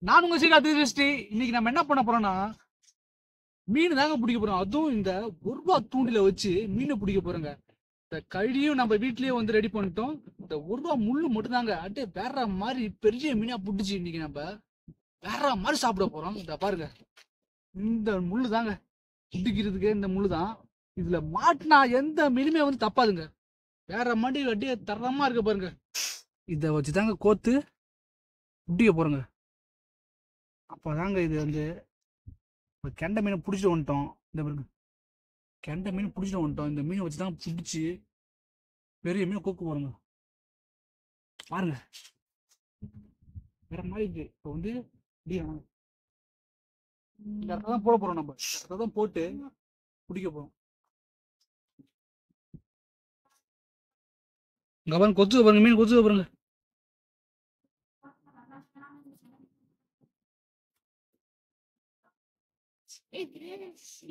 நான் உங்க சீக்கிரம் இன்னைக்கு நம்ம என்ன பண்ண போறோம்னா மீன் தாங்க பிடிக்க போறோம். அதுவும் இந்த 1 ரூபா தூண்டில வச்சு மீனை பிடிக்க போறோங்க. இந்த கழியும் நம்ம வீட்லயே வந்து ரெடி பண்ணிட்டோம். இந்த 1 ரூபா முள்ளு மட்டும் தாங்க அப்படியே வேற மாதிரி பெரிய மீனா பிடிச்சி இன்னைக்கு நம்ம வேற மாதிரி சாப்பிட போறோம். இந்த பாருங்க, இந்த முள்ளு தாங்க பிடிக்கிறதுக்கு. இந்த முள்ளு தான் இதுல மாட்டினா எந்த மீனுமே வந்து தப்பாதுங்க. வேற மாதிரி அப்படியே தரமா இருக்க பாருங்க. இதை வச்சுதாங்க கோத்து பிடிக்க போறோங்க. அப்பதாங்க இது வந்து கெண்டை மீனை பிடிச்சிட்டு வந்துட்டோம். இந்த பாருங்க, கெண்டை மீன் பிடிச்சிட்டு வந்துட்டோம். இந்த மீனை வச்சுதான் பிடிச்சி பெரிய மீன் கொக்கு போறோங்க. பாருங்க வேற மாதிரி இருக்கு. இப்போ வந்து இந்த இடத்துல தான் போட போறோம். நம்ம இடத்துல தான் போட்டு பிடிக்க போறோம். இங்க பாருங்க, கொத்துக்க பாருங்க, மீன் கொத்துக்க பாருங்க.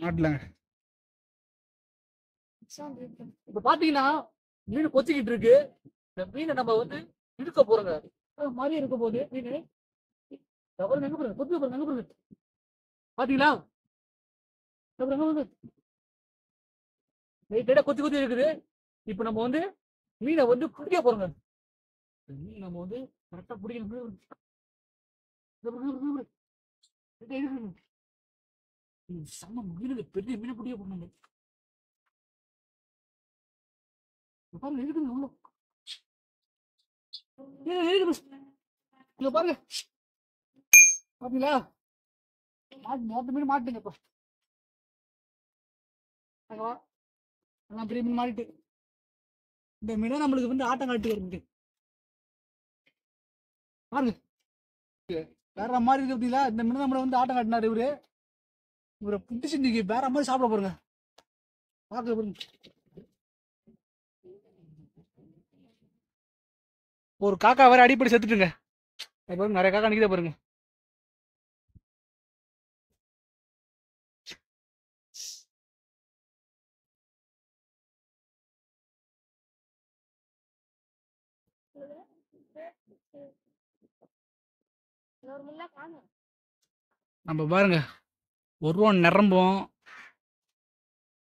மாட்டலங்க. இப்ப பாத்தீங்கன்னா மீன் கொத்திக்கிட்டு இருக்கு. இந்த மீனை நம்ம வந்து இழுக்க போறோங்க. மாதிரி இருக்க போது மீன் பாருங்க, எங்க பாருங்க, கொத்துக்க பாருங்க, எங்க பாருங்க, பாத்தீங்களா? கொத்தி கொத்தி இருக்குது. இப்ப நம்ம வந்து மீனை வந்து பிடிக்க போறோங்க. மீன் நம்ம வந்து கரெக்டா பிடிக்கணும். செம்ம மீனுங்க, பெரிய மீனை பிடிக்க போறாங்க. பாருங்க இருக்குங்க உள்ள. இங்க பாருங்க, பாத்தீங்களா? மொத்த மீன் மாட்டுங்க. இப்ப எல்லாம் பெரிய மீன் மாட்டிட்டு இந்த மீனை நம்மளுக்கு வந்து ஆட்டம் காட்டி வருது. பாருங்க வேற மாதிரி இருக்கு. அப்படிங்களா? இந்த மீன் நம்மளை வந்து ஆட்டம் காட்டினாரு இவரு. இவரை பிடிச்சி இன்னைக்கு வேற மாதிரி சாப்பிட போறங்க. பாக்க பாருங்க, ஒரு காக்கா வேற அடிப்படை செத்துட்டுங்க. பாருங்க, நிறைய காக்கா நிக்குதா பாருங்க. நம்ம பாருங்க, 1 ரூபா நிரம்பும்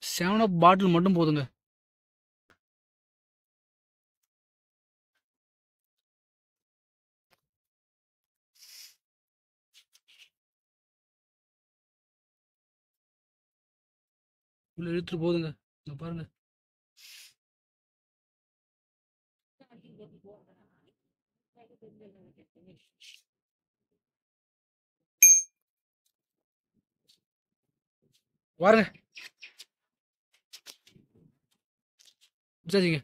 7 அப் பாட்டில் மட்டும் போதுங்க. உள்ள இழுத்துட்டு போதுங்க. இங்க பாருங்க, பாருங்க, சரிங்க.